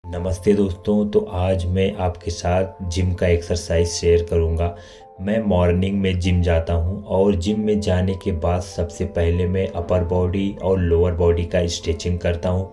नमस्ते दोस्तों। तो आज मैं आपके साथ जिम का एक्सरसाइज शेयर करूंगा। मैं मॉर्निंग में जिम जाता हूं और जिम में जाने के बाद सबसे पहले मैं अपर बॉडी और लोअर बॉडी का स्ट्रेचिंग करता हूं,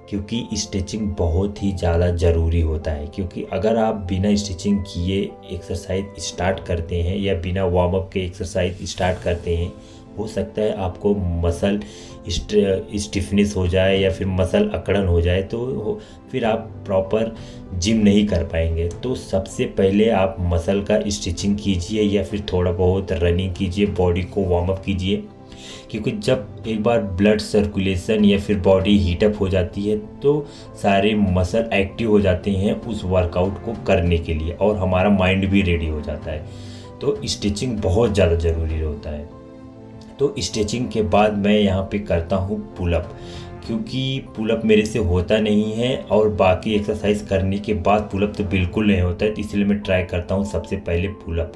क्योंकि स्ट्रेचिंग बहुत ही ज़्यादा ज़रूरी होता है। क्योंकि अगर आप बिना स्ट्रेचिंग किए एक्सरसाइज स्टार्ट करते हैं या बिना वार्म अप के एक्सरसाइज स्टार्ट करते हैं, हो सकता है आपको मसल स्टिफनेस हो जाए या फिर मसल अकड़न हो जाए, तो फिर आप प्रॉपर जिम नहीं कर पाएंगे। तो सबसे पहले आप मसल का स्ट्रेचिंग कीजिए या फिर थोड़ा बहुत रनिंग कीजिए, बॉडी को वार्म अप कीजिए। क्योंकि जब एक बार ब्लड सर्कुलेशन या फिर बॉडी हीटअप हो जाती है तो सारे मसल एक्टिव हो जाते हैं उस वर्कआउट को करने के लिए, और हमारा माइंड भी रेडी हो जाता है। तो स्ट्रेचिंग बहुत ज़्यादा ज़रूरी होता है। तो स्ट्रेचिंग के बाद मैं यहाँ पे करता हूँ पुलअप, क्योंकि पुलअप मेरे से होता नहीं है और बाकी एक्सरसाइज करने के बाद पुलअप तो बिल्कुल नहीं होता है, तो इसलिए मैं ट्राई करता हूँ सबसे पहले पुलअप।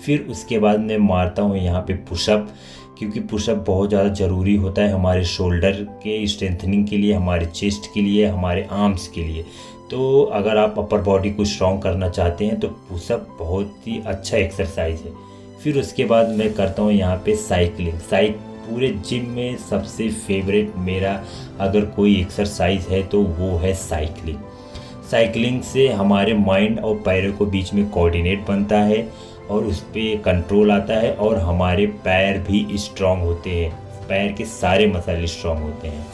फिर उसके बाद मैं मारता हूँ यहाँ पे पुशअप, क्योंकि पुशअप बहुत ज़्यादा ज़रूरी होता है हमारे शोल्डर के स्ट्रेंथनिंग के लिए, हमारे चेस्ट के लिए, हमारे आर्म्स के लिए। तो अगर आप अपर बॉडी को स्ट्रॉन्ग करना चाहते हैं तो पुशअप बहुत ही अच्छा एक्सरसाइज है। फिर उसके बाद मैं करता हूँ यहाँ पे साइकिलिंग। पूरे जिम में सबसे फेवरेट मेरा अगर कोई एक्सरसाइज है तो वो है साइकिलिंग। साइकिलिंग से हमारे माइंड और पैरों को बीच में कोऑर्डिनेट बनता है और उस पर कंट्रोल आता है, और हमारे पैर भी स्ट्रांग होते हैं, पैर के सारे मसल स्ट्रांग होते हैं।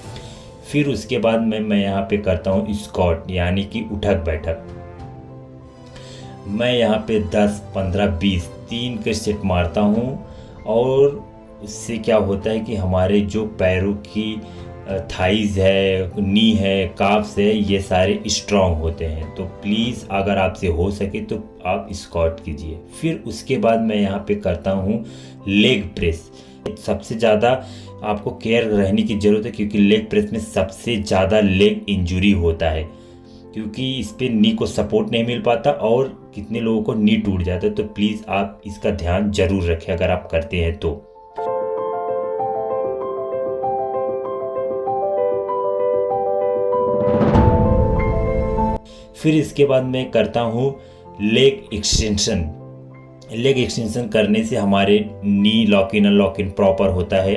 फिर उसके बाद मैं यहाँ पे करता हूँ स्क्वाट, यानी कि उठक बैठक। मैं यहाँ पे 10, 15, 20 3 के सेट मारता हूँ, और उससे क्या होता है कि हमारे जो पैरों की थाइज है, नी है, काफ्स है, ये सारे स्ट्रांग होते हैं। तो प्लीज़ अगर आपसे हो सके तो आप स्क्वाट कीजिए। फिर उसके बाद मैं यहाँ पे करता हूँ लेग प्रेस। सबसे ज़्यादा आपको केयर रहने की ज़रूरत है, क्योंकि लेग प्रेस में सबसे ज़्यादा लेग इंजरी होता है, क्योंकि इस पर नी को सपोर्ट नहीं मिल पाता और कितने लोगों को नी टूट जाता है। तो प्लीज़ आप इसका ध्यान ज़रूर रखें अगर आप करते हैं तो। फिर इसके बाद मैं करता हूँ लेग एक्सटेंशन। लेग एक्सटेंशन करने से हमारे नी लॉक इन प्रॉपर होता है,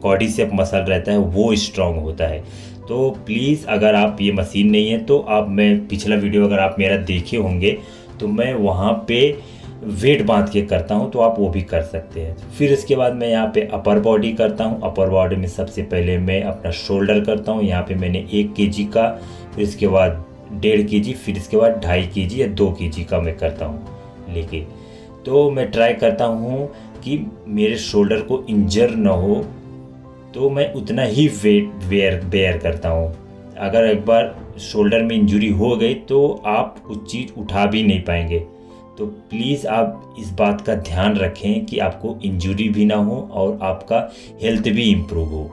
क्वाड्रिसेप मसल रहता है वो स्ट्रांग होता है। तो प्लीज़ अगर आप ये मशीन नहीं है तो आप, मैं पिछला वीडियो अगर आप मेरा देखे होंगे तो मैं वहाँ पे वेट बांध के करता हूँ, तो आप वो भी कर सकते हैं। फिर इसके बाद मैं यहाँ पे अपर बॉडी करता हूँ। अपर बॉडी में सबसे पहले मैं अपना शोल्डर करता हूँ। यहाँ पे मैंने 1 kg का, फिर इसके बाद 1.5 kg, फिर इसके बाद 2.5 kg या 2 kg का मैं करता हूँ लेके। तो मैं ट्राई करता हूँ कि मेरे शोल्डर को इंजर ना हो, तो मैं उतना ही वेट बेयर करता हूँ। अगर एक बार शोल्डर में इंजरी हो गई तो आप कुछ चीज़ उठा भी नहीं पाएंगे। तो प्लीज़ आप इस बात का ध्यान रखें कि आपको इंजरी भी ना हो और आपका हेल्थ भी इम्प्रूव हो।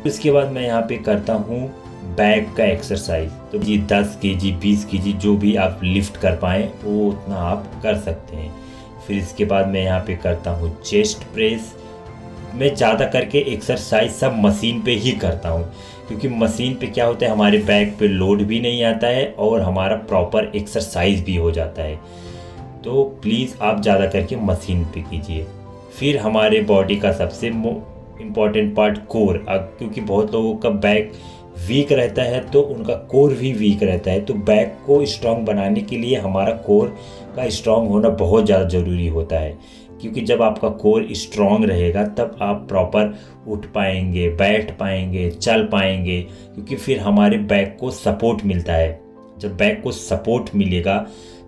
इसके बाद मैं यहाँ पे करता हूँ बैक का एक्सरसाइज। तो ये 10 kg, 20 kg जो भी आप लिफ्ट कर पाएँ वो उतना आप कर सकते हैं। फिर इसके बाद मैं यहाँ पे करता हूँ चेस्ट प्रेस। मैं ज़्यादा करके एक्सरसाइज सब मशीन पे ही करता हूँ, क्योंकि मशीन पे क्या होता है हमारे बैक पे लोड भी नहीं आता है और हमारा प्रॉपर एक्सरसाइज भी हो जाता है। तो प्लीज़ आप ज़्यादा करके मशीन पे कीजिए। फिर हमारे बॉडी का सबसे इम्पॉर्टेंट पार्ट कोर, क्योंकि बहुत लोगों का बैक वीक रहता है तो उनका कोर भी वीक रहता है। तो बैक को स्ट्रांग बनाने के लिए हमारा कोर का स्ट्रांग होना बहुत ज़्यादा ज़रूरी होता है, क्योंकि जब आपका कोर स्ट्रांग रहेगा तब आप प्रॉपर उठ पाएंगे, बैठ पाएंगे, चल पाएंगे, क्योंकि फिर हमारे बैक को सपोर्ट मिलता है। जब बैक को सपोर्ट मिलेगा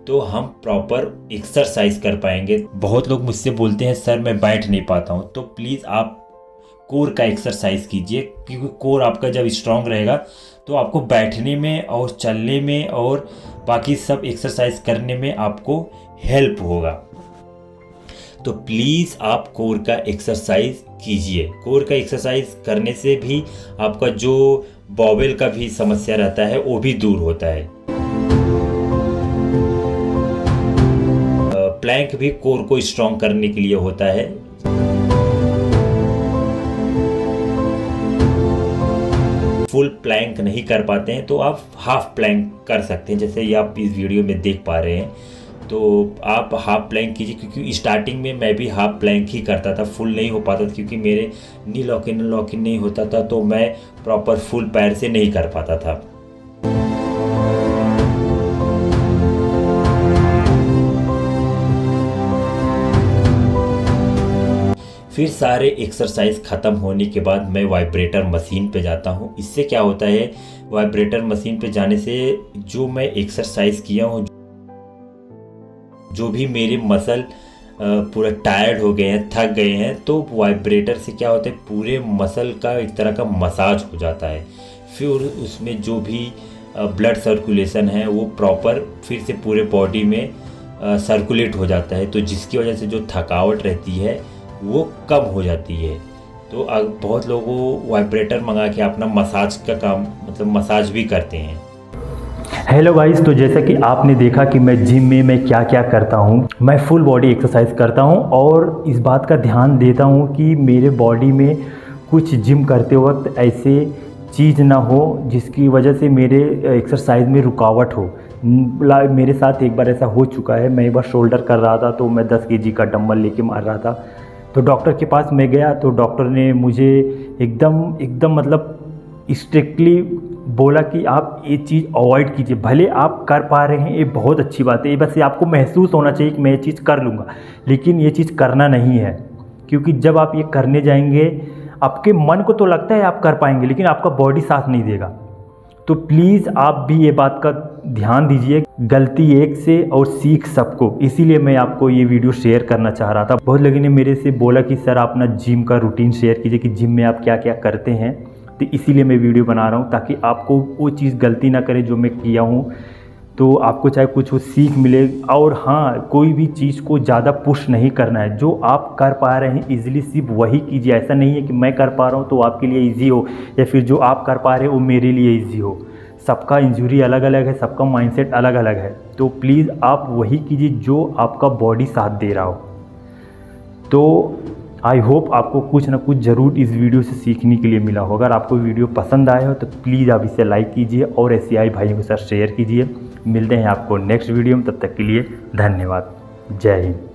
तो हम प्रॉपर एक्सरसाइज कर पाएंगे। बहुत लोग मुझसे बोलते हैं सर मैं बैठ नहीं पाता हूँ, तो प्लीज़ आप कोर का एक्सरसाइज कीजिए, क्योंकि कोर आपका जब स्ट्रांग रहेगा तो आपको बैठने में और चलने में और बाकी सब एक्सरसाइज करने में आपको हेल्प होगा। तो प्लीज़ आप कोर का एक्सरसाइज कीजिए। कोर का एक्सरसाइज करने से भी आपका जो बॉवेल का भी समस्या रहता है, वो भी दूर होता है। प्लैंक भी कोर को स्ट्रॉन्ग करने के लिए होता है। फुल प्लैंक नहीं कर पाते हैं तो आप हाफ प्लैंक कर सकते हैं, जैसे ये आप इस वीडियो में देख पा रहे हैं। तो आप हाफ प्लैंक कीजिए, क्योंकि स्टार्टिंग में मैं भी हाफ प्लैंक ही करता था, फुल नहीं हो पाता था क्योंकि मेरे नी लॉक इन नहीं होता था, तो मैं प्रॉपर फुल पैर से नहीं कर पाता था। फिर सारे एक्सरसाइज ख़त्म होने के बाद मैं वाइब्रेटर मशीन पे जाता हूँ। इससे क्या होता है, वाइब्रेटर मशीन पे जाने से जो मैं एक्सरसाइज किया हूँ, जो भी मेरे मसल पूरा टायर्ड हो गए हैं, थक गए हैं, तो वाइब्रेटर से क्या होता है, पूरे मसल का एक तरह का मसाज हो जाता है। फिर उसमें जो भी ब्लड सर्कुलेशन है वो प्रॉपर फिर से पूरे बॉडी में सर्कुलेट हो जाता है, तो जिसकी वजह से जो थकावट रहती है वो कम हो जाती है। तो बहुत लोग वाइब्रेटर मंगा के अपना मसाज का काम, मतलब मसाज भी करते हैं। हेलो गाइस, तो जैसा कि आपने देखा कि मैं जिम में मैं क्या क्या करता हूँ। मैं फुल बॉडी एक्सरसाइज करता हूँ और इस बात का ध्यान देता हूँ कि मेरे बॉडी में कुछ जिम करते वक्त ऐसे चीज़ ना हो जिसकी वजह से मेरे एक्सरसाइज में रुकावट हो। मेरे साथ एक बार ऐसा हो चुका है। मैं एक बार शोल्डर कर रहा था तो मैं 10 केजी का डंबल लेके मार रहा था, तो डॉक्टर के पास मैं गया तो डॉक्टर ने मुझे एकदम मतलब स्ट्रिक्टली बोला कि आप ये चीज़ अवॉइड कीजिए। भले आप कर पा रहे हैं, ये बहुत अच्छी बात है, ये बस ये आपको महसूस होना चाहिए कि मैं ये चीज़ कर लूँगा, लेकिन ये चीज़ करना नहीं है। क्योंकि जब आप ये करने जाएंगे, आपके मन को तो लगता है आप कर पाएंगे, लेकिन आपका बॉडी साथ नहीं देगा। तो प्लीज़ आप भी ये बात का ध्यान दीजिए, गलती एक से और सीख सबको। इसीलिए मैं आपको ये वीडियो शेयर करना चाह रहा था। बहुत लोगों ने मेरे से बोला कि सर आप अपना जिम का रूटीन शेयर कीजिए कि जिम में आप क्या क्या करते हैं, तो इसीलिए मैं वीडियो बना रहा हूँ ताकि आपको वो चीज़ गलती ना करें जो मैं किया हूँ, तो आपको चाहे कुछ वो सीख मिले। और हाँ, कोई भी चीज़ को ज़्यादा पुश नहीं करना है। जो आप कर पा रहे हैं इजीली सिर्फ वही कीजिए। ऐसा नहीं है कि मैं कर पा रहा हूँ तो आपके लिए इजी हो, या फिर जो आप कर पा रहे हो वो मेरे लिए इजी हो। सबका इंजरी अलग अलग है, सबका माइंडसेट अलग अलग है। तो प्लीज़ आप वही कीजिए जो आपका बॉडी साथ दे रहा हो। तो आई होप आपको कुछ ना कुछ ज़रूर इस वीडियो से सीखने के लिए मिला हो। अगर आपको वीडियो पसंद आया हो तो प्लीज़ आप इसे लाइक कीजिए और एशियाई भाइयों के साथ शेयर कीजिए। मिलते हैं आपको नेक्स्ट वीडियो में, तब तक के लिए धन्यवाद। जय हिंद।